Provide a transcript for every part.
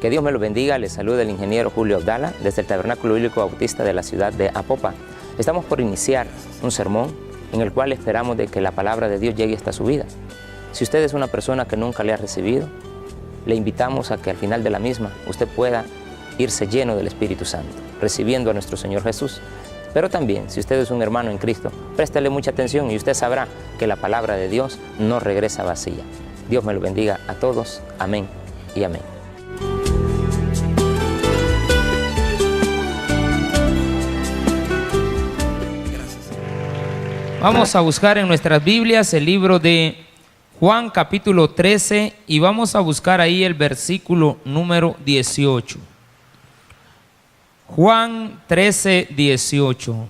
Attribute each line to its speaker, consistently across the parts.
Speaker 1: Que Dios me lo bendiga. Les saluda el ingeniero Julio Abdala desde el Tabernáculo Bíblico Bautista de la ciudad de Apopa. Estamos por iniciar un sermón en el cual esperamos de que la palabra de Dios llegue hasta su vida. Si usted es una persona que nunca le ha recibido, le invitamos a que al final de la misma usted pueda irse lleno del Espíritu Santo, recibiendo a nuestro Señor Jesús. Pero también, si usted es un hermano en Cristo, préstele mucha atención y usted sabrá que la palabra de Dios no regresa vacía. Dios me lo bendiga a todos. Amén y amén.
Speaker 2: Vamos a buscar en nuestras Biblias el libro de Juan capítulo 13 y vamos a buscar ahí el versículo número 18. Juan 13, 18.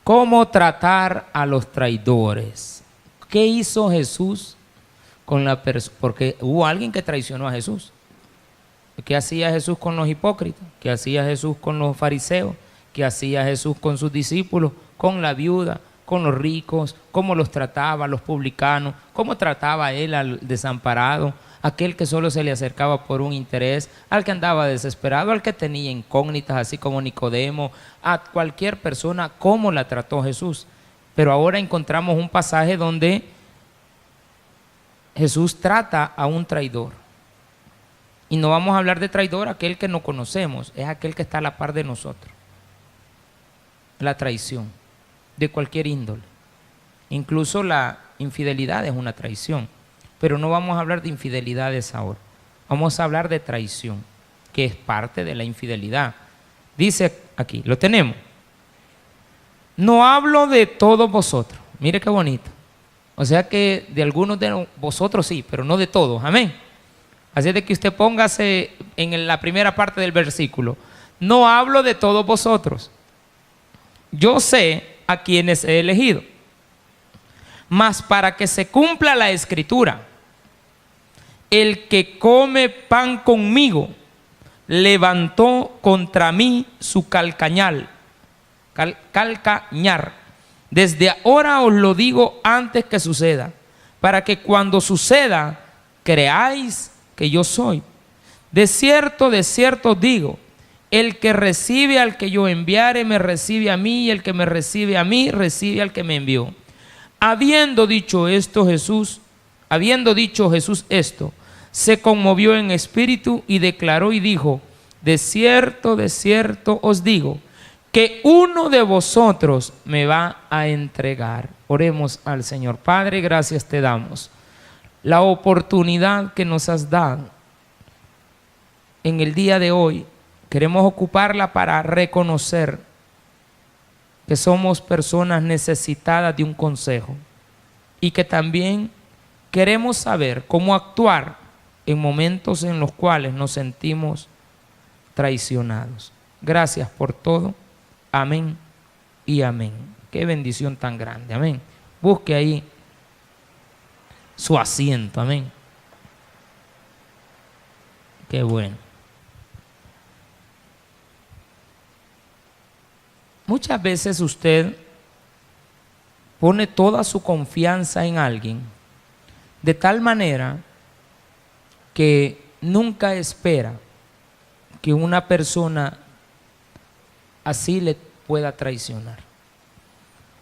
Speaker 2: ¿Cómo tratar a los traidores? ¿Qué hizo Jesús con la persona? Porque hubo alguien que traicionó a Jesús. ¿Qué hacía Jesús con los hipócritas? ¿Qué hacía Jesús con los fariseos? ¿Qué hacía Jesús con sus discípulos? Con la viuda, con los ricos, cómo los trataba, los publicanos, cómo trataba él al desamparado, aquel que solo se le acercaba por un interés, al que andaba desesperado, al que tenía incógnitas, así como Nicodemo, a cualquier persona, cómo la trató Jesús. Pero ahora encontramos un pasaje donde Jesús trata a un traidor. Y no vamos a hablar de traidor, aquel que no conocemos, es aquel que está a la par de nosotros. La traición de cualquier índole, incluso la infidelidad es una traición, pero no vamos a hablar de infidelidades ahora, vamos a hablar de traición, que es parte de la infidelidad. Dice aquí, lo tenemos, no hablo de todos vosotros, mire qué bonito, o sea que de algunos de vosotros sí, pero no de todos, amén. Así es de que usted póngase en la primera parte del versículo, no hablo de todos vosotros, yo sé a quienes he elegido, mas para que se cumpla la escritura, el que come pan conmigo levantó contra mí su calcañar. Desde ahora os lo digo antes que suceda, para que cuando suceda creáis que yo soy. De cierto os digo, el que recibe al que yo enviare, me recibe a mí, y el que me recibe a mí, recibe al que me envió. Habiendo dicho Jesús esto, se conmovió en espíritu y declaró y dijo, de cierto os digo, que uno de vosotros me va a entregar. Oremos al Señor. Padre, gracias te damos. La oportunidad que nos has dado en el día de hoy, queremos ocuparla para reconocer que somos personas necesitadas de un consejo y que también queremos saber cómo actuar en momentos en los cuales nos sentimos traicionados. Gracias por todo. Amén y amén. Qué bendición tan grande. Amén. Busque ahí su asiento. Amén. Qué bueno. Muchas veces usted pone toda su confianza en alguien de tal manera que nunca espera que una persona así le pueda traicionar.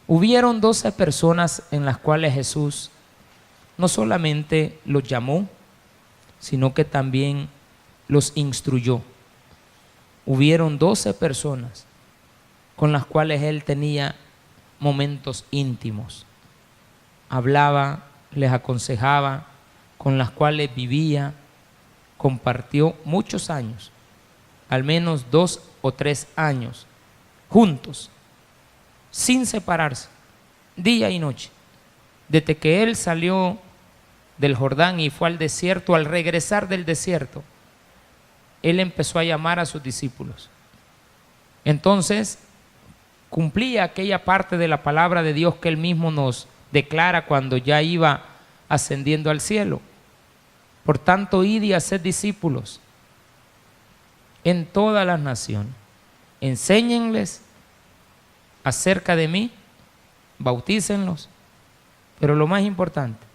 Speaker 2: Hubieron 12 personas en las cuales Jesús no solamente los llamó, sino que también los instruyó. Hubieron 12 personas con las cuales él tenía momentos íntimos. Hablaba, les aconsejaba, con las cuales vivía, compartió muchos años, al menos 2 o 3 años, juntos, sin separarse, día y noche. Desde que él salió del Jordán y fue al desierto, al regresar del desierto, él empezó a llamar a sus discípulos. Entonces, cumplía aquella parte de la palabra de Dios que él mismo nos declara cuando ya iba ascendiendo al cielo. Por tanto, id y haced discípulos en todas las naciones. Enséñenles acerca de mí, bautícenlos, pero lo más importante,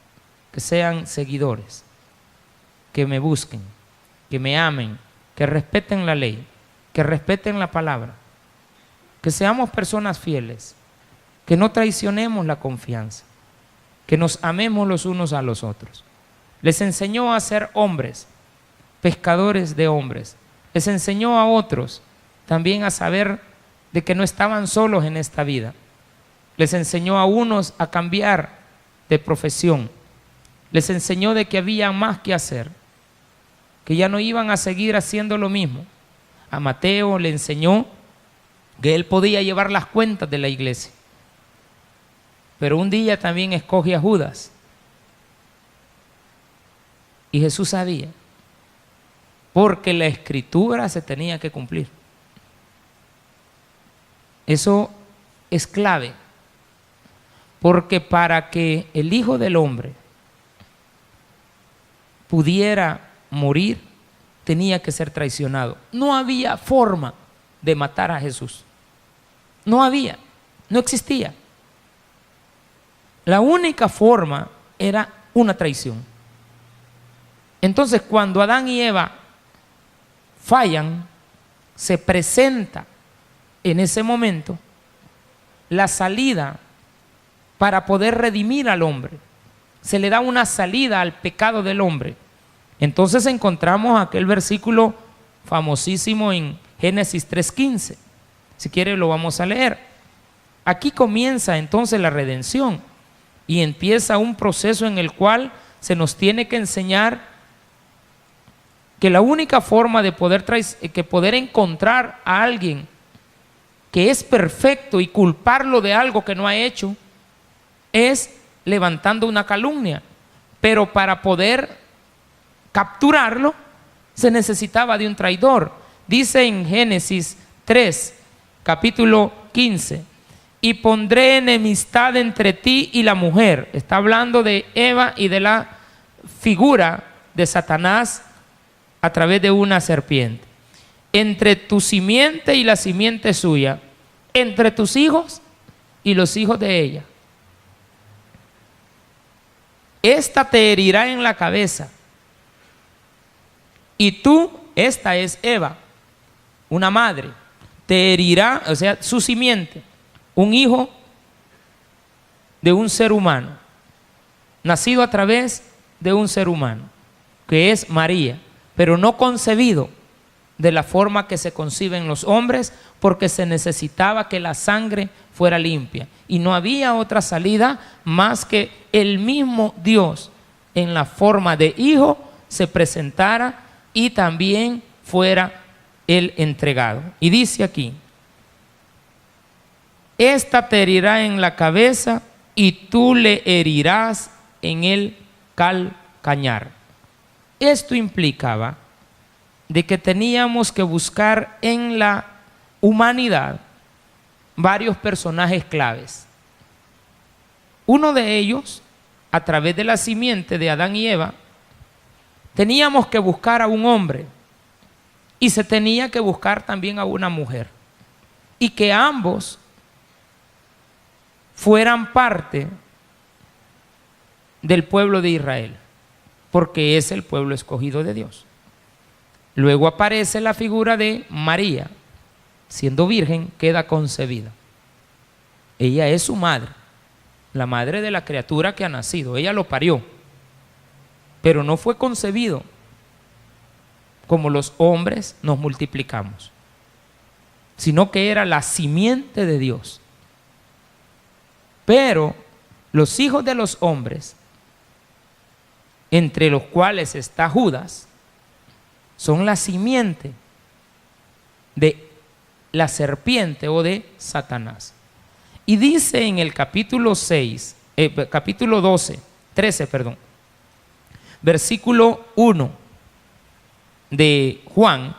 Speaker 2: que sean seguidores, que me busquen, que me amen, que respeten la ley, que respeten la palabra, que seamos personas fieles, que no traicionemos la confianza, que nos amemos los unos a los otros. Les enseñó a ser hombres, pescadores de hombres. Les enseñó a otros también a saber de que no estaban solos en esta vida. Les enseñó a unos a cambiar de profesión. Les enseñó de que había más que hacer, que ya no iban a seguir haciendo lo mismo. A Mateo le enseñó que él podía llevar las cuentas de la iglesia. Pero un día también escoge a Judas. Y Jesús sabía, porque la escritura se tenía que cumplir. Eso es clave, porque para que el Hijo del Hombre pudiera morir, tenía que ser traicionado. No había forma de matar a Jesús. No había, no existía. La única forma era una traición. Entonces, cuando Adán y Eva fallan, se presenta en ese momento la salida para poder redimir al hombre. Se le da una salida al pecado del hombre. Entonces encontramos aquel versículo famosísimo en Génesis 3:15. Si quiere lo vamos a leer. Aquí comienza entonces la redención y empieza un proceso en el cual se nos tiene que enseñar que la única forma de poder encontrar a alguien que es perfecto y culparlo de algo que no ha hecho es levantando una calumnia. Pero para poder capturarlo se necesitaba de un traidor. Dice en Génesis 3, capítulo 15, y pondré enemistad entre ti y la mujer. Está hablando de Eva y de la figura de Satanás a través de una serpiente. Entre tu simiente y la simiente suya, entre tus hijos y los hijos de ella. Esta te herirá en la cabeza. Y tú, esta es Eva, una madre, te herirá, o sea, su simiente, un hijo de un ser humano, nacido a través de un ser humano, que es María, pero no concebido de la forma que se conciben los hombres, porque se necesitaba que la sangre fuera limpia. Y no había otra salida más que el mismo Dios, en la forma de hijo, se presentara y también fuera el entregado. Y dice aquí, esta te herirá en la cabeza y tú le herirás en el calcañar. Esto implicaba de que teníamos que buscar en la humanidad varios personajes claves. Uno de ellos, a través de la simiente de Adán y Eva, teníamos que buscar a un hombre y se tenía que buscar también a una mujer, y que ambos fueran parte del pueblo de Israel, porque es el pueblo escogido de Dios. Luego aparece la figura de María, siendo virgen, queda concebida. Ella es su madre, la madre de la criatura que ha nacido. Ella lo parió, pero no fue concebido como los hombres nos multiplicamos, sino que era la simiente de Dios. Pero los hijos de los hombres, entre los cuales está Judas, son la simiente de la serpiente o de Satanás. Y dice en el capítulo 13, versículo 1 de Juan: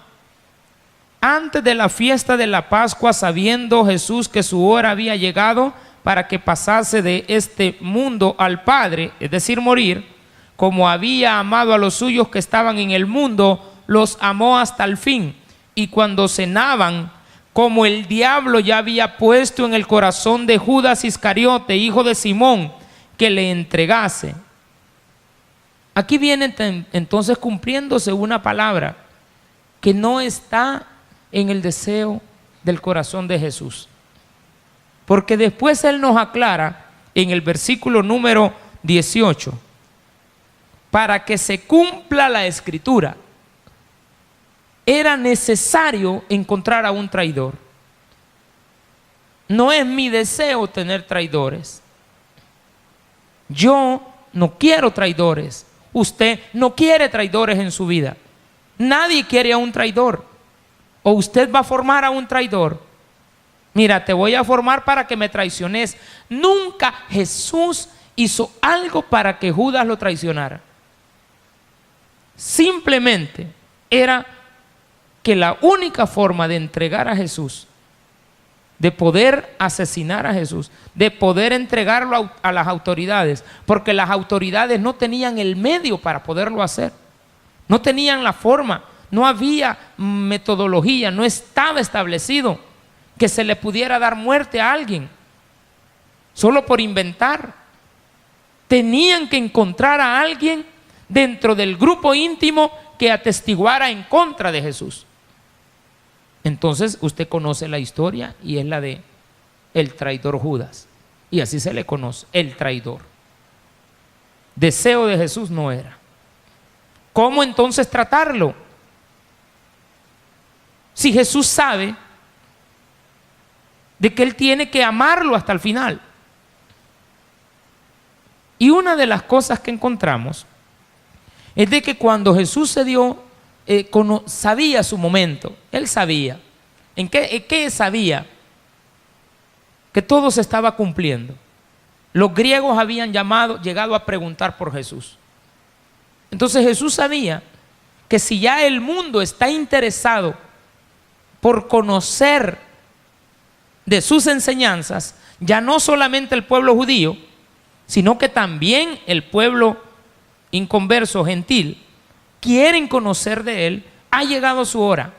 Speaker 2: antes de la fiesta de la Pascua, sabiendo Jesús que su hora había llegado para que pasase de este mundo al Padre, es decir, morir, como había amado a los suyos que estaban en el mundo, los amó hasta el fin. Y cuando cenaban, como el diablo ya había puesto en el corazón de Judas Iscariote, hijo de Simón, que le entregase, Aquí viene entonces cumpliéndose una palabra que no está en el deseo del corazón de Jesús. Porque después Él nos aclara en el versículo número 18, para que se cumpla la Escritura, era necesario encontrar a un traidor. No es mi deseo tener traidores. Yo no quiero traidores. Usted no quiere traidores en su vida. Nadie quiere a un traidor. O usted va a formar a un traidor. Mira, te voy a formar para que me traiciones. Nunca Jesús hizo algo para que Judas lo traicionara. Simplemente era que la única forma de entregar a Jesús, de poder asesinar a Jesús, de poder entregarlo a las autoridades, porque las autoridades no tenían el medio para poderlo hacer, no tenían la forma, no había metodología, no estaba establecido que se le pudiera dar muerte a alguien solo por inventar. Tenían que encontrar a alguien dentro del grupo íntimo que atestiguara en contra de Jesús. Entonces usted conoce la historia y es la de el traidor Judas, y así se le conoce, el traidor. Deseo de Jesús no era. ¿Cómo entonces tratarlo? Si Jesús sabe de que Él tiene que amarlo hasta el final. Y una de las cosas que encontramos es de que cuando Jesús se dio, sabía su momento. Él sabía. ¿En qué sabía? Que todo se estaba cumpliendo. Los griegos habían llegado a preguntar por Jesús. Entonces Jesús sabía que si ya el mundo está interesado por conocer de sus enseñanzas, ya no solamente el pueblo judío, sino que también el pueblo inconverso, gentil, quieren conocer de Él, ha llegado su hora,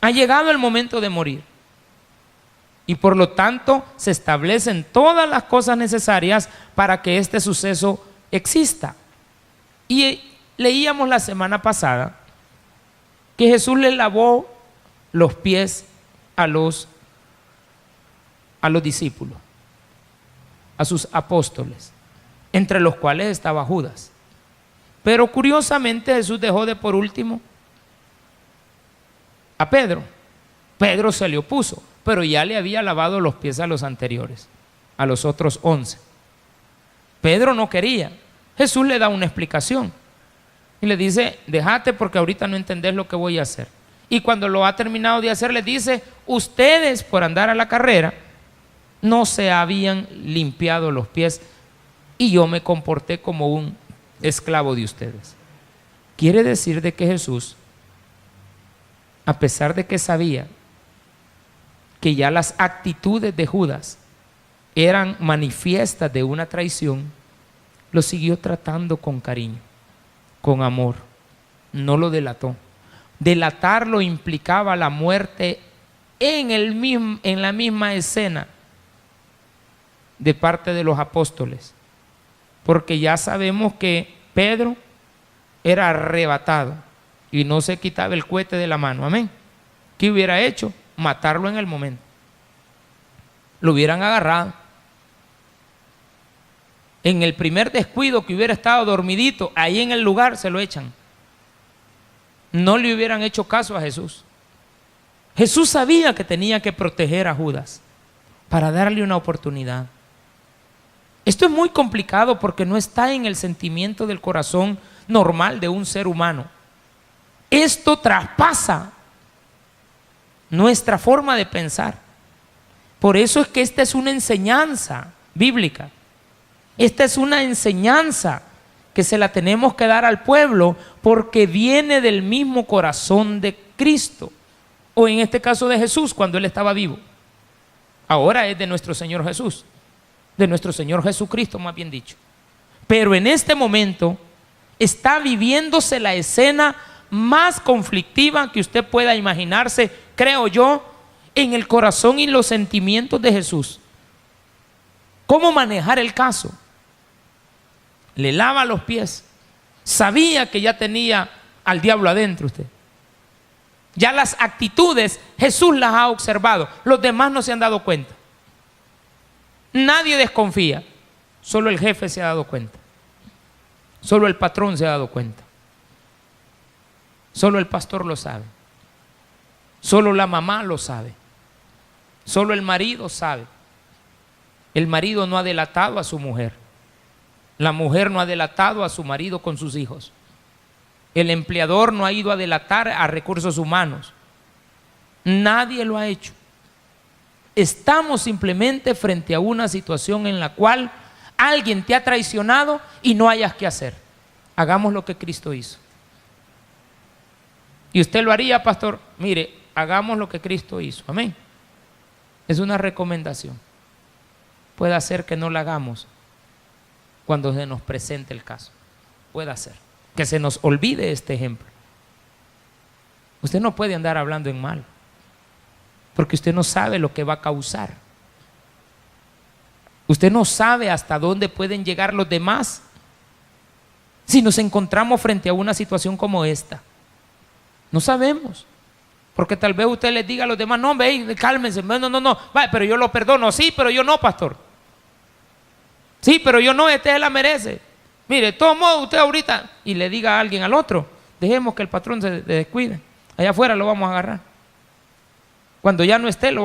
Speaker 2: ha llegado el momento de morir. Y por lo tanto se establecen todas las cosas necesarias para que este suceso exista. Y leíamos la semana pasada que Jesús le lavó los pies a los discípulos, a sus apóstoles, entre los cuales estaba Judas. Pero curiosamente Jesús dejó de por último a Pedro. Pedro se le opuso, pero ya le había lavado los pies a los anteriores, a los otros 11. Pedro no quería. Jesús le da una explicación y le dice: déjate porque ahorita no entendés lo que voy a hacer. Y cuando lo ha terminado de hacer, le dice: ustedes por andar a la carrera no se habían limpiado los pies y yo me comporté como un esclavo de ustedes. Quiere decir de que Jesús, a pesar de que sabía que ya las actitudes de Judas eran manifiestas de una traición, lo siguió tratando con cariño, con amor. No lo delató. Delatarlo implicaba la muerte en la misma escena de parte de los apóstoles, porque ya sabemos que Pedro era arrebatado y no se quitaba el cohete de la mano. Amén. ¿Qué hubiera hecho? Matarlo en el momento. Lo hubieran agarrado. En el primer descuido que hubiera estado dormidito, ahí en el lugar se lo echan. No le hubieran hecho caso a Jesús. Jesús sabía que tenía que proteger a Judas para darle una oportunidad. Esto es muy complicado porque no está en el sentimiento del corazón normal de un ser humano. Esto traspasa nuestra forma de pensar. Por eso es que esta es una enseñanza bíblica. Esta es una enseñanza que se la tenemos que dar al pueblo porque viene del mismo corazón de Cristo, o en este caso de Jesús cuando Él estaba vivo. Ahora es de nuestro Señor Jesús, de nuestro Señor Jesucristo más bien dicho. Pero en este momento está viviéndose la escena más conflictiva que usted pueda imaginarse, creo yo, en el corazón y los sentimientos de Jesús. ¿Cómo manejar el caso? Le lava los pies, Sabía que ya tenía al diablo adentro usted. Ya las actitudes Jesús las ha observado. Los demás no se han dado cuenta. Nadie desconfía. Solo el jefe se ha dado cuenta. Solo el patrón se ha dado cuenta. Solo el pastor lo sabe. Solo la mamá lo sabe. Solo el marido sabe. El marido no ha delatado a su mujer. La mujer no ha delatado a su marido con sus hijos. El empleador no ha ido a delatar a recursos humanos. Nadie lo ha hecho. Estamos simplemente frente a una situación en la cual alguien te ha traicionado y no hayas qué hacer. Hagamos lo que Cristo hizo. ¿Y usted lo haría, pastor? Mire, hagamos lo que Cristo hizo. Amén. Es una recomendación. Puede ser que no la hagamos cuando se nos presente el caso. Puede ser que se nos olvide este ejemplo. Usted no puede andar hablando en mal, porque usted no sabe lo que va a causar. Usted no sabe hasta dónde pueden llegar los demás si nos encontramos frente a una situación como esta. No sabemos. Porque tal vez usted les diga a los demás, no, ve, cálmense, no, vaya, pero yo lo perdono. Sí, pero yo no, pastor. Sí, pero yo no, este se la merece. Mire, de todos modos usted ahorita, y le diga a alguien al otro, dejemos que el patrón se descuide. Allá afuera lo vamos a agarrar. Cuando ya no esté, nos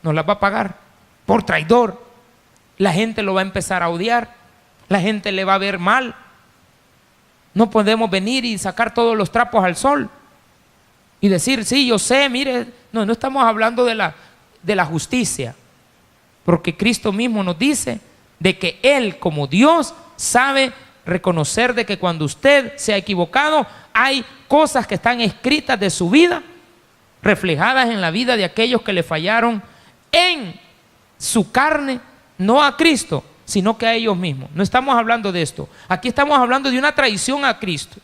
Speaker 2: la va a pagar por traidor. La gente lo va a empezar a odiar. La gente le va a ver mal. No podemos venir y sacar todos los trapos al sol y decir, sí, yo sé, mire, no estamos hablando de la justicia, porque Cristo mismo nos dice de que Él como Dios sabe reconocer de que cuando usted se ha equivocado, hay cosas que están escritas de su vida, reflejadas en la vida de aquellos que le fallaron en su carne, no a Cristo, sino que a ellos mismos. No estamos hablando de esto. Aquí estamos hablando de una traición a Cristo.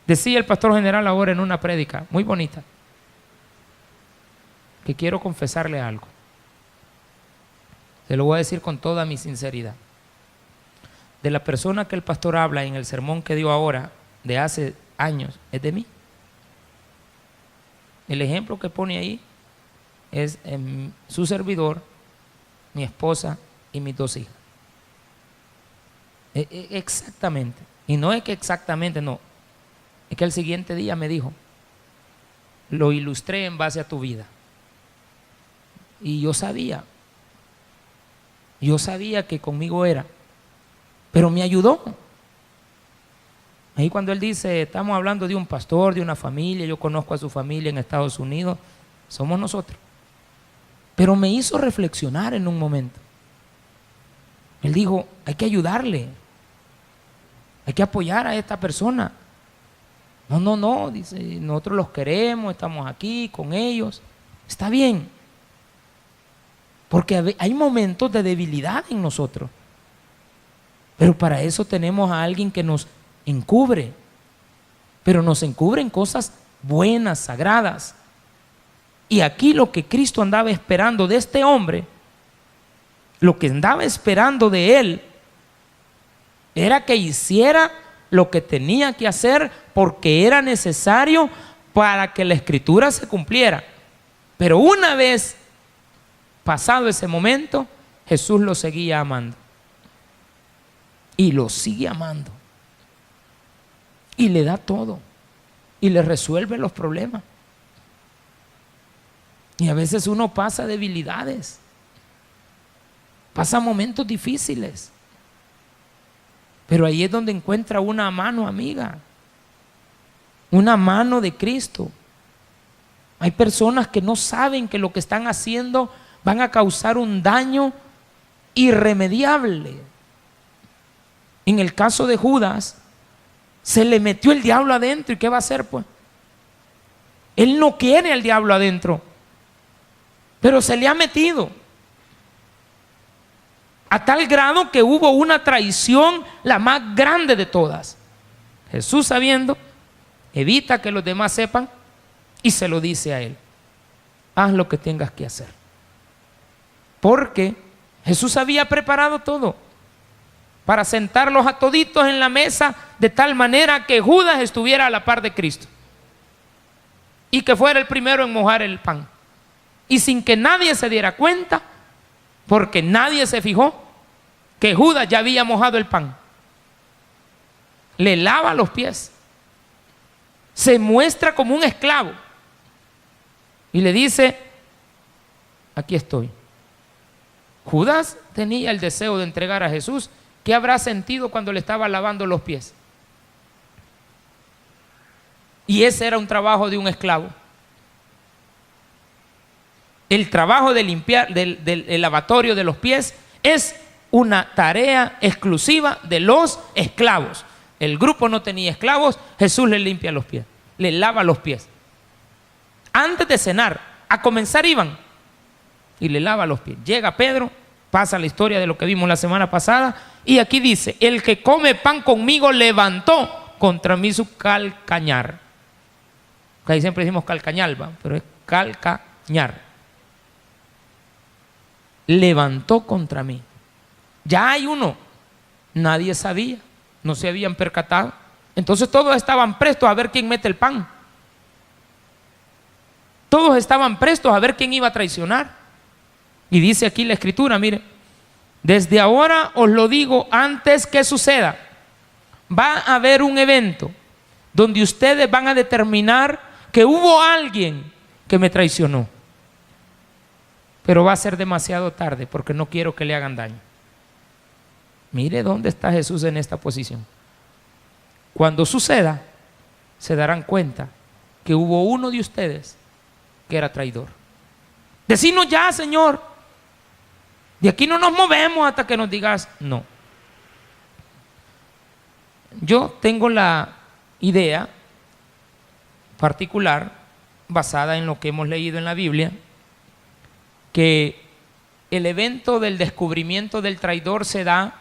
Speaker 2: Decía el pastor general ahora en una prédica muy bonita, que quiero confesarle algo. Se lo voy a decir con toda mi sinceridad. De la persona que el pastor habla en el sermón que dio ahora, de hace años, es de mí. El ejemplo que pone ahí es su servidor, mi esposa y mis 2 hijas. Exactamente. Y no es que exactamente, no. Es que el siguiente día me dijo, lo ilustré en base a tu vida. Y yo sabía que conmigo era, pero me ayudó. Ahí cuando él dice, estamos hablando de un pastor, de una familia, yo conozco a su familia en Estados Unidos, somos nosotros. Pero me hizo reflexionar en un momento. Él dijo, hay que ayudarle, hay que apoyar a esta persona. No, dice, nosotros los queremos, estamos aquí con ellos. Está bien, porque hay momentos de debilidad en nosotros, pero para eso tenemos a alguien que nos encubre, pero nos encubre en cosas buenas, sagradas. Y aquí lo que Cristo andaba esperando de este hombre, lo que andaba esperando de él, era que hiciera lo que tenía que hacer, porque era necesario para que la escritura se cumpliera. Pero una vez pasado ese momento, Jesús lo seguía amando y lo sigue amando y le da todo y le resuelve los problemas. Y a veces uno pasa debilidades, pasa momentos difíciles, pero ahí es donde encuentra una mano amiga, una mano de Cristo. Hay personas que no saben que lo que están haciendo van a causar un daño irremediable. En el caso de Judas, se le metió el diablo adentro. ¿Y qué va a hacer, pues? Él no quiere al diablo adentro, pero se le ha metido. A tal grado que hubo una traición, la más grande de todas. Jesús, sabiendo, evita que los demás sepan y se lo dice a él: haz lo que tengas que hacer. Porque Jesús había preparado todo. para sentarlos a toditos en la mesa de tal manera que Judas estuviera a la par de Cristo y que fuera el primero en mojar el pan, y sin que nadie se diera cuenta, porque nadie se fijó que Judas ya había mojado el pan. Le lava los pies, se muestra como un esclavo y le dice: aquí estoy. Judas tenía el deseo de entregar a Jesús. ¿Qué habrá sentido cuando le estaba lavando los pies? Y ese era un trabajo de un esclavo. El trabajo de limpiar del lavatorio de los pies es una tarea exclusiva de los esclavos. El grupo no tenía esclavos, Jesús le limpia los pies, le lava los pies. Antes de cenar, a comenzar iban y le lava los pies. Llega Pedro, pasa la historia de lo que vimos la semana pasada, y aquí dice: el que come pan conmigo levantó contra mí su calcañar. Ahí siempre decimos calcañalba, pero es calcañar. Levantó contra mí. Ya hay uno. Nadie sabía, no se habían percatado. Entonces todos estaban prestos a ver quién mete el pan. Todos estaban prestos a ver quién iba a traicionar. Y dice aquí la escritura, mire: desde ahora os lo digo antes que suceda. Va a haber un evento donde ustedes van a determinar que hubo alguien que me traicionó. Pero va a ser demasiado tarde, porque no quiero que le hagan daño. Mire dónde está Jesús en esta posición. Cuando suceda, se darán cuenta que hubo uno de ustedes que era traidor. Decinos ya, Señor. De aquí no nos movemos hasta que nos digas no. Yo tengo la idea particular, basada en lo que hemos leído en la Biblia, que el evento del descubrimiento del traidor se da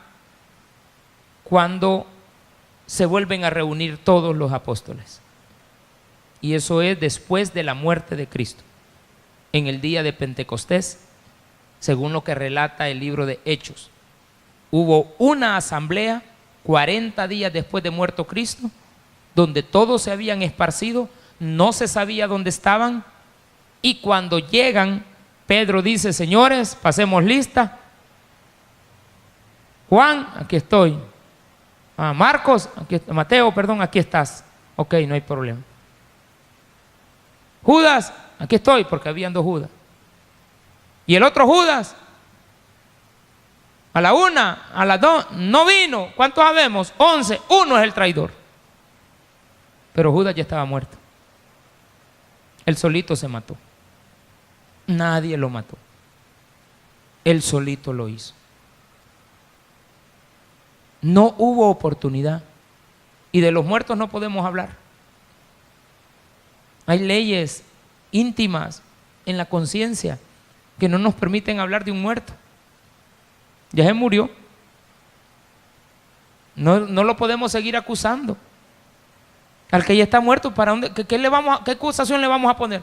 Speaker 2: cuando se vuelven a reunir todos los apóstoles. Y eso es después de la muerte de Cristo, en el día de Pentecostés, según lo que relata el libro de Hechos. Hubo una asamblea 40 días después de muerto Cristo, donde todos se habían esparcido, no se sabía dónde estaban, y cuando llegan, Pedro dice: señores, pasemos lista. Juan, aquí estoy. Marcos, Mateo, perdón, aquí estás. Ok, no hay problema. Judas, aquí estoy, porque habían dos Judas. Y el otro Judas, a la 1, a las 2, no vino. ¿Cuántos sabemos? 11. Uno es el traidor. Pero Judas ya estaba muerto. Él solito se mató. Nadie lo mató. Él solito lo hizo. No hubo oportunidad. Y de los muertos no podemos hablar. Hay leyes íntimas en la conciencia que no nos permiten hablar de un muerto. Ya se murió. No lo podemos seguir acusando. Al que ya está muerto, ¿para dónde? ¿Qué acusación le vamos a poner?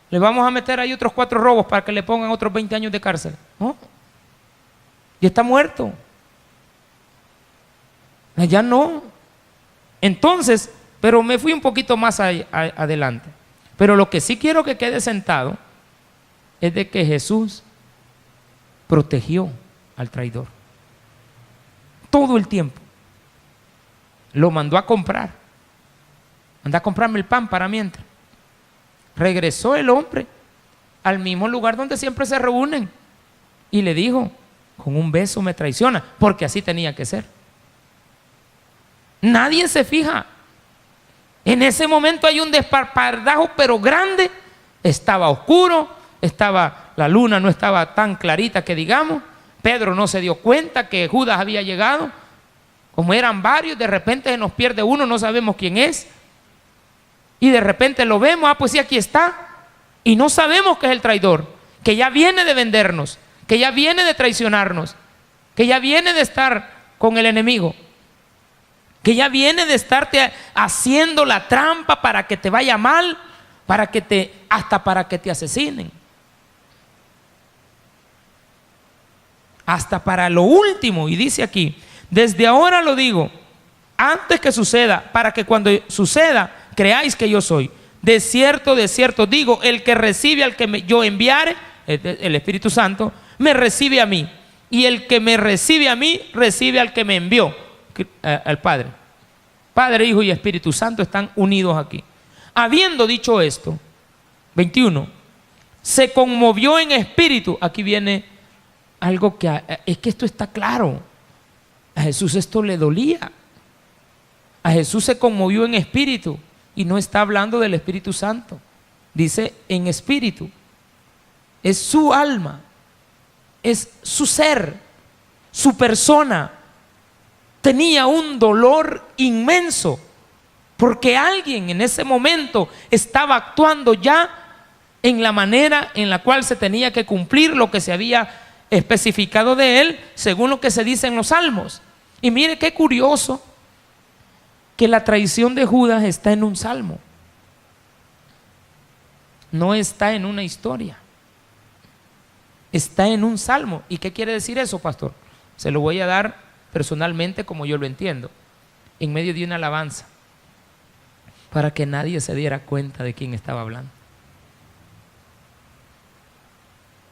Speaker 2: ¿Le vamos a meter ahí otros 4 robos para que le pongan otros 20 años de cárcel? No. Ya está muerto. Ya no. Entonces, pero me fui un poquito más adelante. Pero lo que sí quiero que quede sentado es de que Jesús protegió al traidor. Todo el tiempo. Lo mandó a comprar. Anda a comprarme el pan para mientras. Regresó el hombre al mismo lugar donde siempre se reúnen y le dijo: con un beso me traiciona, porque así tenía que ser. Nadie se fija. En ese momento hay un desparpajo, pero grande. Estaba oscuro, la luna no estaba tan clarita que digamos. Pedro no se dio cuenta que Judas había llegado. Como eran varios, de repente se nos pierde uno, no sabemos quién es. Y de repente lo vemos, pues sí, aquí está. Y no sabemos que es el traidor, que ya viene de vendernos, que ya viene de traicionarnos, que ya viene de estar con el enemigo, que ya viene de estarte haciendo la trampa para que te vaya mal, hasta para que te asesinen. hasta para lo último. Y dice aquí, desde ahora lo digo, antes que suceda, para que cuando suceda, creáis que yo soy. De cierto digo, el que recibe al que yo enviare, el Espíritu Santo, me recibe a mí. Y el que me recibe a mí, recibe al que me envió, al Padre. Padre, Hijo y Espíritu Santo están unidos aquí. Habiendo dicho esto, 21, se conmovió en espíritu. Aquí viene algo que es que esto está claro. A Jesús esto le dolía. A Jesús se conmovió en espíritu. Y no está hablando del Espíritu Santo. Dice en espíritu. Es su alma. Es su ser. Su persona. Tenía un dolor inmenso. Porque alguien en ese momento estaba actuando ya en la manera en la cual se tenía que cumplir lo que se había especificado de él, según lo que se dice en los Salmos. Y mire qué curioso que la traición de Judas está en un salmo, no está en una historia, está en un salmo. ¿Y qué quiere decir eso, pastor? Se lo voy a dar personalmente como yo lo entiendo, en medio de una alabanza, para que nadie se diera cuenta de quién estaba hablando.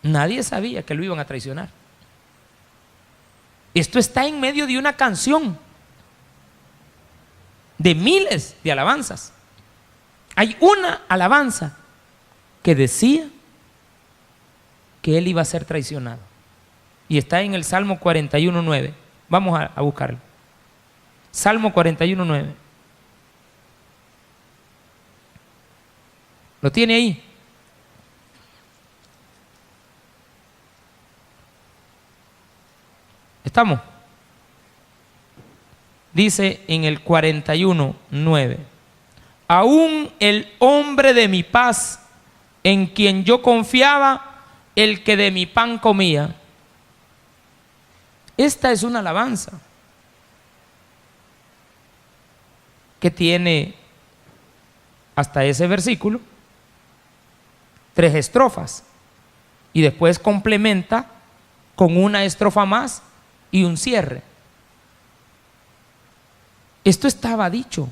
Speaker 2: Nadie sabía que lo iban a traicionar. Esto está en medio de una canción de miles de alabanzas. Hay una alabanza que decía que él iba a ser traicionado. Y está en el Salmo 41:9. Vamos a buscarlo. Salmo 41:9. ¿Lo tiene ahí? ¿Estamos? Dice en el 41:9: aún el hombre de mi paz, en quien yo confiaba, el que de mi pan comía. Esta es una alabanza que tiene hasta ese versículo 3 estrofas y después complementa con una estrofa más y un cierre. Esto estaba dicho,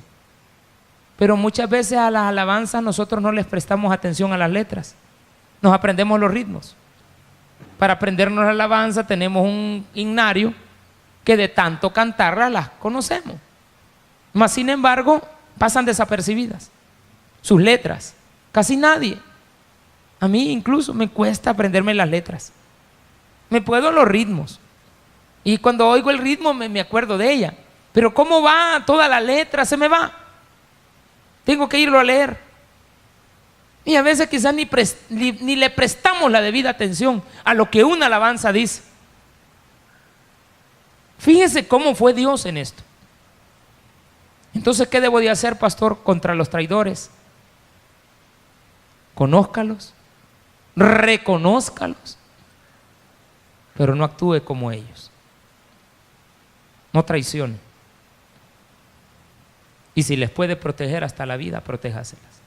Speaker 2: pero muchas veces a las alabanzas nosotros no les prestamos atención a las letras, nos aprendemos los ritmos. Para aprendernos la alabanza tenemos un himnario que de tanto cantarla las conocemos, mas sin embargo pasan desapercibidas sus letras. Casi nadie. A mí incluso me cuesta aprenderme las letras, me puedo los ritmos y cuando oigo el ritmo me acuerdo de ella, pero cómo va toda la letra se me va, tengo que irlo a leer. Y a veces quizás ni le prestamos la debida atención a lo que una alabanza dice. Fíjese cómo fue Dios en esto. Entonces, ¿qué debo de hacer, pastor, contra los traidores? Conózcalos, reconózcalos, pero no actúe como ellos. No traicione. Y si les puede proteger hasta la vida, protéjaselas.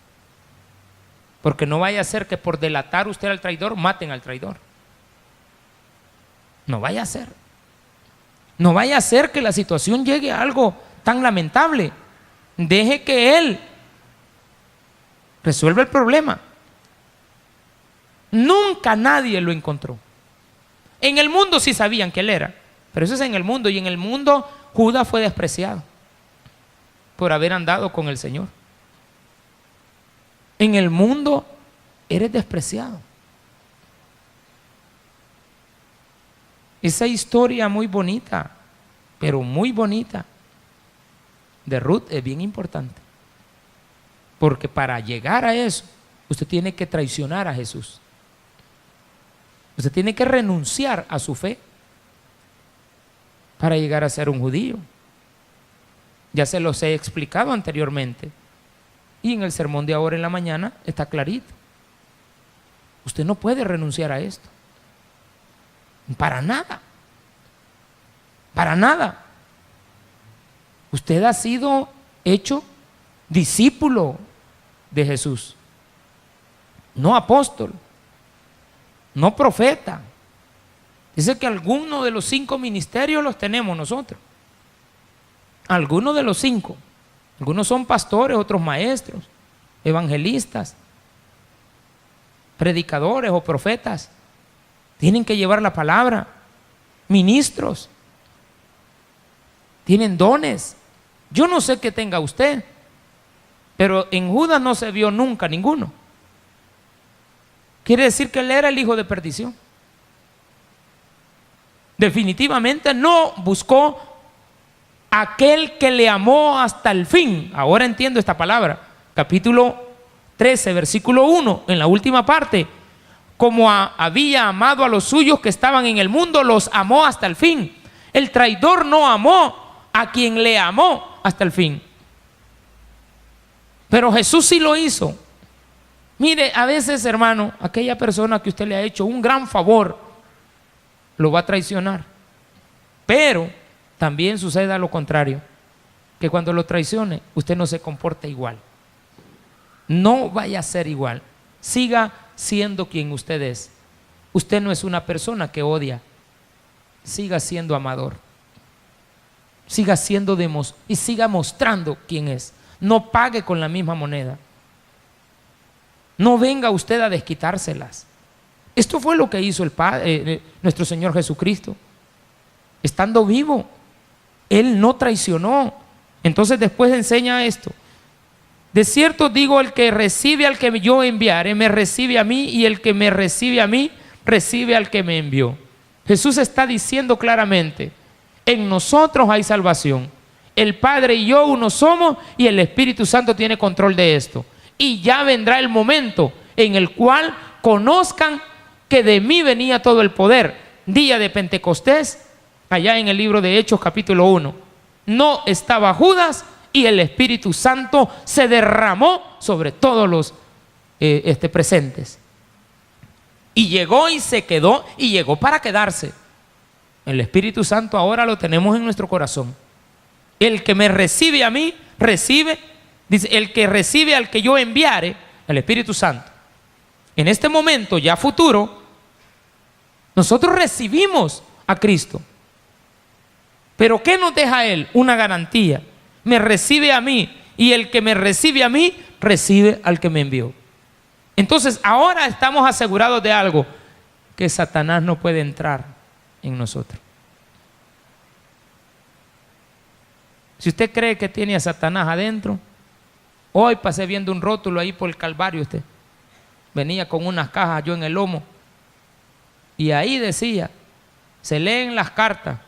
Speaker 2: Porque no vaya a ser que por delatar usted al traidor, maten al traidor. No vaya a ser. No vaya a ser que la situación llegue a algo tan lamentable. Deje que él resuelva el problema. Nunca nadie lo encontró. En el mundo sí sabían que él era, pero eso es en el mundo, y en el mundo Judas fue despreciado por haber andado con el Señor. En el mundo eres despreciado. Esa historia muy bonita, pero muy bonita, de Ruth es bien importante, porque para llegar a eso usted tiene que traicionar a Jesús. Usted tiene que renunciar a su fe para llegar a ser un judío. Ya se los he explicado anteriormente y en el sermón de ahora en la mañana está clarito. Usted no puede renunciar a esto, para nada, para nada. Usted ha sido hecho discípulo de Jesús, no apóstol, no profeta, Dice que algunos de los 5 ministerios los tenemos nosotros. Algunos de los 5. Algunos son pastores, otros maestros, evangelistas, predicadores o profetas. Tienen que llevar la palabra. Ministros. Tienen dones. Yo no sé qué tenga usted, pero en Judas no se vio nunca ninguno. Quiere decir que él era el hijo de perdición. Definitivamente no buscó aquel que le amó hasta el fin. Ahora entiendo esta palabra. Capítulo 13, versículo 1, en la última parte. Como había amado a los suyos que estaban en el mundo, los amó hasta el fin. El traidor no amó a quien le amó hasta el fin. Pero Jesús sí lo hizo. Mire, a veces, hermano, aquella persona que usted le ha hecho un gran favor, lo va a traicionar. Pero también suceda lo contrario, que cuando lo traicione, usted no se comporte igual. No vaya a ser igual. Siga siendo quien usted es. Usted no es una persona que odia. Siga siendo amador. Siga siendo y siga mostrando quién es. No pague con la misma moneda. No venga usted a desquitárselas. Esto fue lo que hizo el Padre, nuestro Señor Jesucristo. Estando vivo, Él no traicionó. Entonces después enseña esto. De cierto digo, el que recibe al que yo enviare, me recibe a mí, y el que me recibe a mí, recibe al que me envió. Jesús está diciendo claramente, en nosotros hay salvación. El Padre y yo uno somos, y el Espíritu Santo tiene control de esto. Y ya vendrá el momento en el cual conozcan que de mí venía todo el poder. Día de Pentecostés, allá en el libro de Hechos capítulo 1. No estaba Judas y el Espíritu Santo se derramó sobre todos los presentes. Y llegó y se quedó, y llegó para quedarse. El Espíritu Santo ahora lo tenemos en nuestro corazón. El que me recibe a mí, recibe, dice, el que recibe al que yo enviare, el Espíritu Santo. En este momento ya futuro, nosotros recibimos a Cristo. Pero ¿qué nos deja Él? Una garantía. Me recibe a mí, y el que me recibe a mí, recibe al que me envió. Entonces ahora estamos asegurados de algo, que Satanás no puede entrar en nosotros. Si usted cree que tiene a Satanás adentro, hoy pasé viendo un rótulo ahí por el Calvario, usted venía con unas cajas yo en el lomo, y ahí decía, se leen las cartas,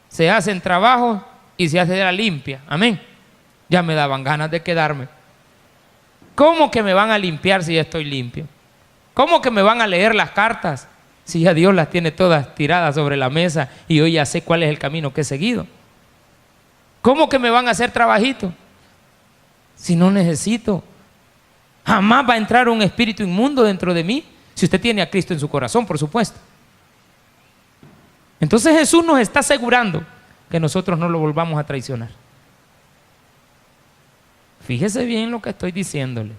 Speaker 2: se hacen trabajos y se hace la limpia. Amén. Ya me daban ganas de quedarme. ¿Cómo que me van a limpiar si ya estoy limpio? ¿Cómo que me van a leer las cartas si ya Dios las tiene todas tiradas sobre la mesa y hoy ya sé cuál es el camino que he seguido? ¿Cómo que me van a hacer trabajito si no necesito? Jamás va a entrar un espíritu inmundo dentro de mí, si usted tiene a Cristo en su corazón, por supuesto. Entonces Jesús nos está asegurando que nosotros no lo volvamos a traicionar. Fíjese bien lo que estoy diciéndole.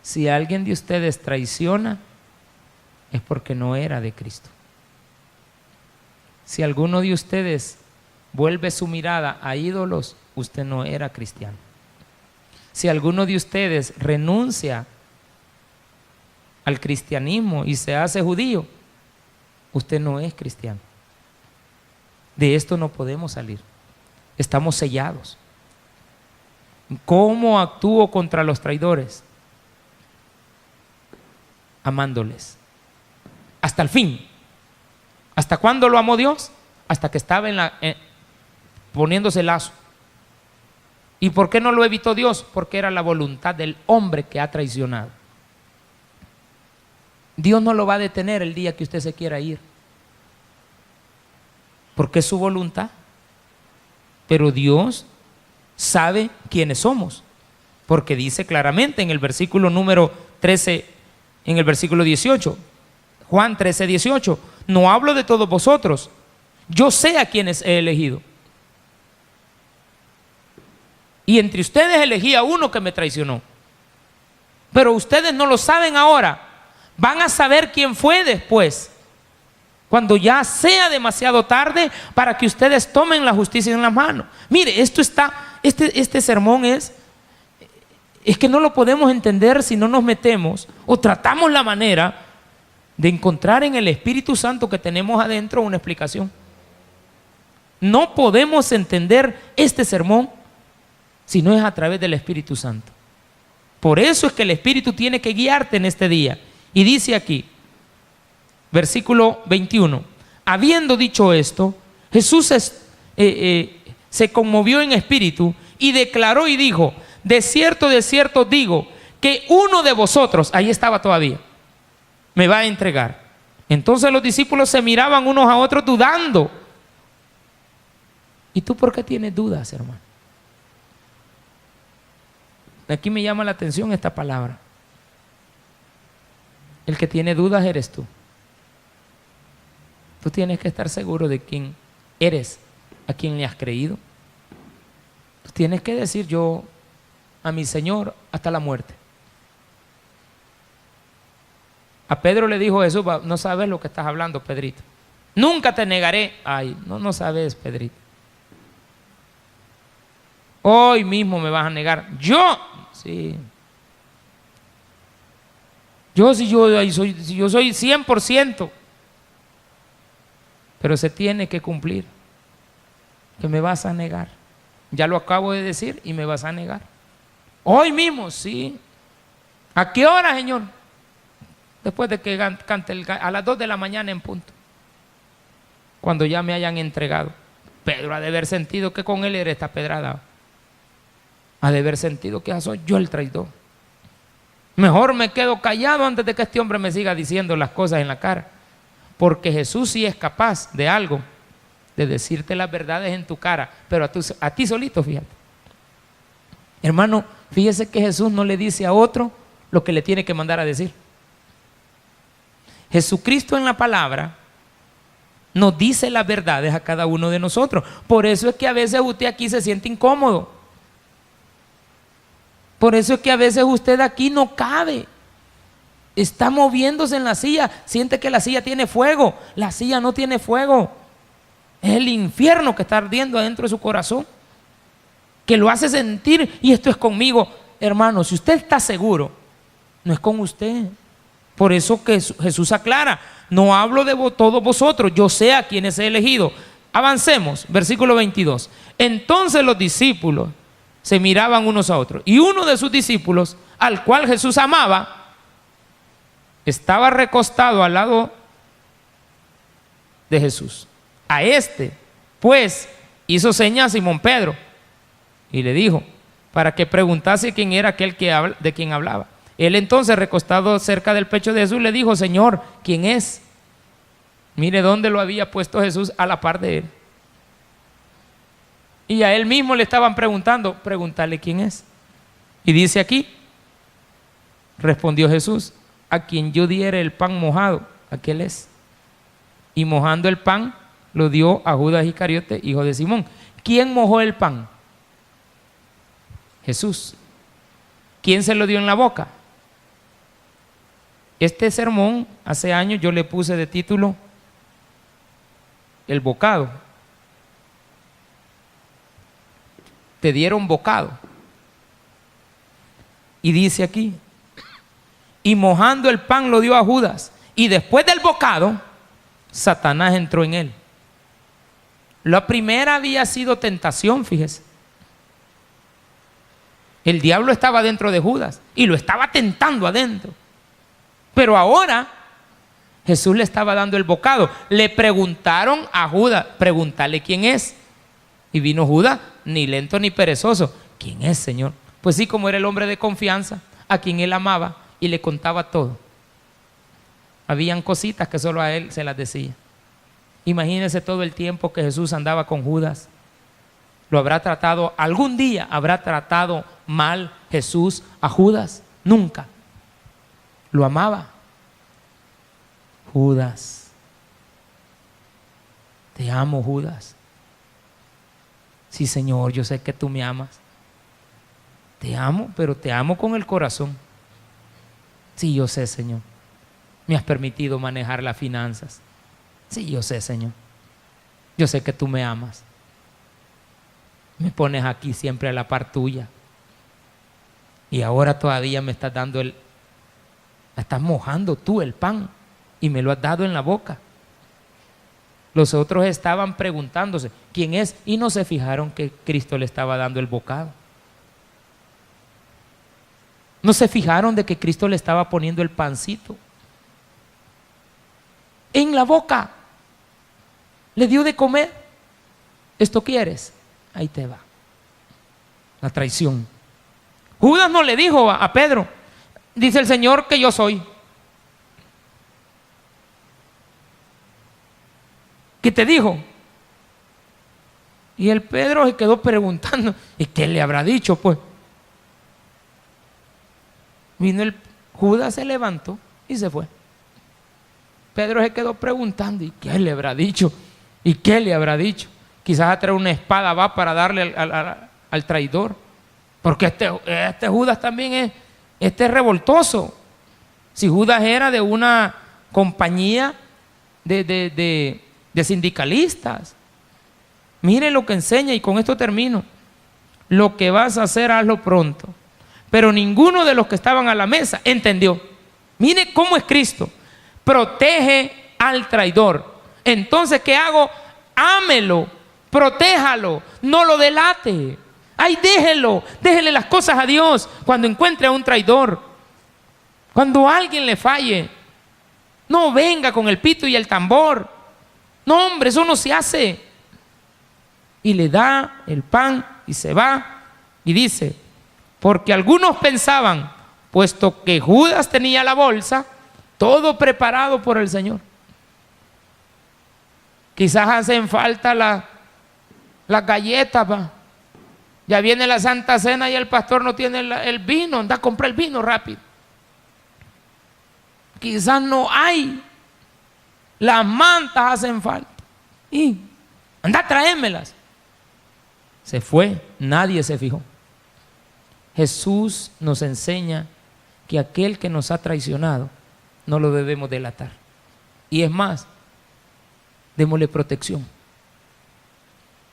Speaker 2: Si alguien de ustedes traiciona, es porque no era de Cristo. Si alguno de ustedes vuelve su mirada a ídolos, usted no era cristiano. Si alguno de ustedes renuncia al cristianismo y se hace judío, usted no es cristiano. De esto no podemos salir. Estamos sellados. ¿Cómo actúo contra los traidores? Amándoles. Hasta el fin. ¿Hasta cuándo lo amó Dios? Hasta que estaba poniéndose lazo. ¿Y por qué no lo evitó Dios? Porque era la voluntad del hombre que ha traicionado. Dios no lo va a detener el día que usted se quiera ir, porque es su voluntad. Pero Dios sabe quiénes somos, porque dice claramente en el versículo número 13, en el versículo 18, Juan 13, 18, no hablo de todos vosotros, yo sé a quienes he elegido. Y entre ustedes elegí a uno que me traicionó. Pero ustedes no lo saben ahora. Van a saber quién fue después, cuando ya sea demasiado tarde para que ustedes tomen la justicia en las manos. Mire, este sermón es que no lo podemos entender si no nos metemos o tratamos la manera de encontrar en el Espíritu Santo que tenemos adentro una explicación. No podemos entender este sermón si no es a través del Espíritu Santo. Por eso es que el Espíritu tiene que guiarte en este día. Y dice aquí, versículo 21, habiendo dicho esto, Jesús se conmovió en espíritu y declaró y dijo, de cierto digo, que uno de vosotros, ahí estaba todavía, me va a entregar. Entonces los discípulos se miraban unos a otros dudando. ¿Y tú por qué tienes dudas, hermano? Aquí me llama la atención esta palabra. El que tiene dudas eres tú. Tú tienes que estar seguro de quién eres, a quién le has creído. Tú tienes que decir, yo a mi Señor hasta la muerte. A Pedro le dijo Jesús, no sabes lo que estás hablando, Pedrito. Nunca te negaré. Ay, no sabes, Pedrito. Hoy mismo me vas a negar. Yo, sí. Si yo soy 100%. Pero se tiene que cumplir. Que me vas a negar. Ya lo acabo de decir y me vas a negar. Hoy mismo, sí. ¿A qué hora, Señor? Después de que cante a las 2 de la mañana en punto. Cuando ya me hayan entregado. Pedro ha de haber sentido que con él era esta pedrada. Ha de haber sentido que soy yo el traidor. Mejor me quedo callado antes de que este hombre me siga diciendo las cosas en la cara. Porque Jesús sí es capaz de algo, de decirte las verdades en tu cara, pero a ti solito, fíjate. Hermano, fíjese que Jesús no le dice a otro lo que le tiene que mandar a decir. Jesucristo en la palabra nos dice las verdades a cada uno de nosotros. Por eso es que a veces usted aquí se siente incómodo. Por eso es que a veces usted aquí no cabe. Está moviéndose en la silla, siente que la silla tiene fuego. La silla no tiene fuego. Es el infierno que está ardiendo adentro de su corazón, que lo hace sentir, y esto es conmigo. Hermano, si usted está seguro, no es con usted. Por eso que Jesús aclara, no hablo de todos vosotros, yo sé a quienes he elegido. Avancemos, versículo 22. Entonces los discípulos se miraban unos a otros, y uno de sus discípulos, al cual Jesús amaba, estaba recostado al lado de Jesús. A este, pues, hizo señas a Simón Pedro y le dijo, para que preguntase quién era aquel de quien hablaba. Él entonces, recostado cerca del pecho de Jesús, le dijo, Señor, ¿quién es? Mire dónde lo había puesto Jesús, a la par de él. Y a él mismo le estaban preguntando, pregúntale quién es. Y dice aquí, respondió Jesús, a quien yo diere el pan mojado, aquel es. Y mojando el pan, lo dio a Judas Iscariote, hijo de Simón. ¿Quién mojó el pan? Jesús. ¿Quién se lo dio en la boca? Este sermón, hace años yo le puse de título, el bocado. Te dieron bocado. Y dice aquí, y mojando el pan lo dio a Judas, y después del bocado, Satanás entró en él. La primera había sido tentación, fíjese. El diablo estaba dentro de Judas y lo estaba tentando adentro. Pero ahora Jesús le estaba dando el bocado. Le preguntaron a Judas, pregúntale quién es. Y vino Judas, ni lento ni perezoso. ¿Quién es, Señor? Pues sí, como era el hombre de confianza, a quien él amaba y le contaba todo. Habían cositas que solo a él se las decía. Imagínense todo el tiempo que Jesús andaba con Judas. ¿Lo habrá tratado, algún día habrá tratado mal Jesús a Judas? Nunca. Lo amaba. Judas. Te amo, Judas. Sí, Señor, yo sé que tú me amas. Te amo, pero te amo con el corazón. Sí, yo sé, Señor. me has permitido manejar las finanzas. Sí, yo sé, Señor. Yo sé que tú me amas. Me pones aquí siempre a la par tuya. Y ahora todavía me estás dando me estás mojando tú el pan y me lo has dado en la boca. Los otros estaban preguntándose quién es y no se fijaron que Cristo le estaba dando el bocado. No se fijaron de que Cristo le estaba poniendo el pancito en la boca. Le dio de comer. ¿Esto quieres? Ahí te va. La traición. Judas no le dijo a Pedro, dice el Señor que yo soy. ¿Qué te dijo? Y el Pedro se quedó preguntando, ¿y qué le habrá dicho pues? Vino Judas, se levantó y se fue. Pedro se quedó preguntando, ¿y qué le habrá dicho? ¿Y qué le habrá dicho? Quizás a traer una espada va para darle al traidor. Porque este Judas también es revoltoso. Si Judas era de una compañía de sindicalistas. Mire lo que enseña, y con esto termino. Lo que vas a hacer, hazlo pronto. Pero ninguno de los que estaban a la mesa entendió. Mire cómo es Cristo. Protege al traidor. Entonces, ¿qué hago? Ámelo, protéjalo, no lo delate. Ay, déjele las cosas a Dios cuando encuentre a un traidor. Cuando alguien le falle, no venga con el pito y el tambor. No, hombre, eso no se hace. Y le da el pan y se va y dice, porque algunos pensaban, puesto que Judas tenía la bolsa, todo preparado por el Señor. Quizás hacen falta las galletas, pa. Ya viene la Santa Cena y el pastor no tiene el vino, anda a comprar el vino rápido. Quizás no hay, las mantas hacen falta. Y anda a traérmelas. Se fue, nadie se fijó. Jesús nos enseña que aquel que nos ha traicionado no lo debemos delatar. Y es más, démosle protección.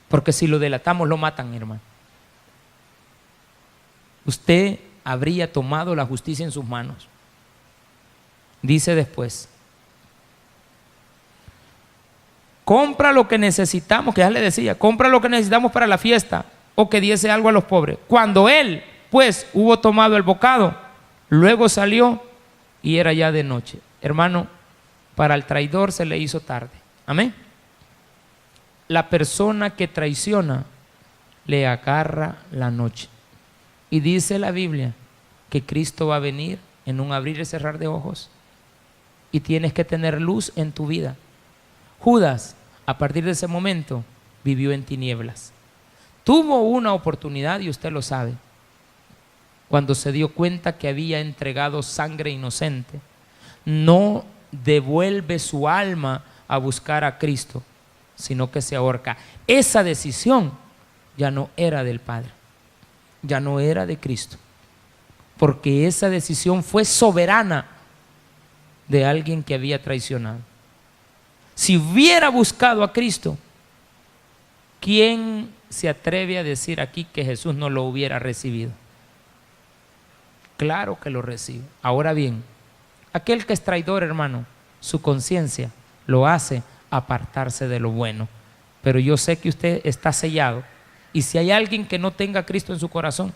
Speaker 2: Porque si lo delatamos, lo matan, hermano. Usted habría tomado la justicia en sus manos. Dice después, compra lo que necesitamos, que ya le decía, compra lo que necesitamos para la fiesta, o que diese algo a los pobres. Cuando él, pues, hubo tomado el bocado, luego salió y era ya de noche. Hermano, para el traidor se le hizo tarde. Amén. La persona que traiciona le agarra la noche. Y dice la Biblia que Cristo va a venir en un abrir y cerrar de ojos. Y tienes que tener luz en tu vida. Judas, a partir de ese momento, vivió en tinieblas. Tuvo una oportunidad, y usted lo sabe, cuando se dio cuenta que había entregado sangre inocente. No devuelve su alma a buscar a Cristo, sino que se ahorca. Esa decisión ya no era del Padre, ya no era de Cristo, porque esa decisión fue soberana de alguien que había traicionado. Si hubiera buscado a Cristo, ¿quién se atreve a decir aquí que Jesús no lo hubiera recibido? Claro que lo recibe. Ahora bien, aquel que es traidor, hermano, su conciencia lo hace apartarse de lo bueno. Pero yo sé que usted está sellado. Y si hay alguien que no tenga a Cristo en su corazón,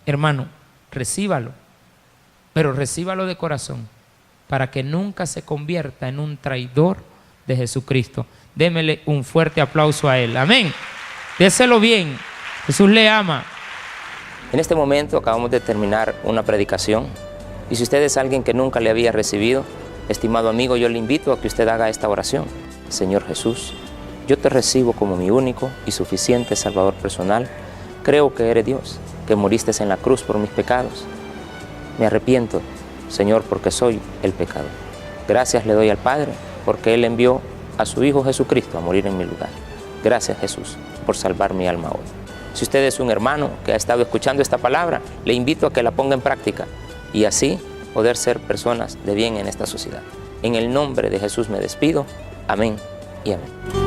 Speaker 2: hermano, recíbalo. Pero recíbalo de corazón, para que nunca se convierta en un traidor de Jesucristo. Démele un fuerte aplauso a él. Amén. Déselo bien. Jesús le ama.
Speaker 1: En este momento acabamos de terminar una predicación. Y si usted es alguien que nunca le había recibido, estimado amigo, yo le invito a que usted haga esta oración. Señor Jesús, yo te recibo como mi único y suficiente Salvador personal. Creo que eres Dios, que moriste en la cruz por mis pecados. Me arrepiento, Señor, porque soy el pecador. Gracias le doy al Padre, porque Él envió a su Hijo Jesucristo a morir en mi lugar. Gracias, Jesús, por salvar mi alma hoy. Si usted es un hermano que ha estado escuchando esta palabra, le invito a que la ponga en práctica y así poder ser personas de bien en esta sociedad. En el nombre de Jesús me despido. Amén y amén.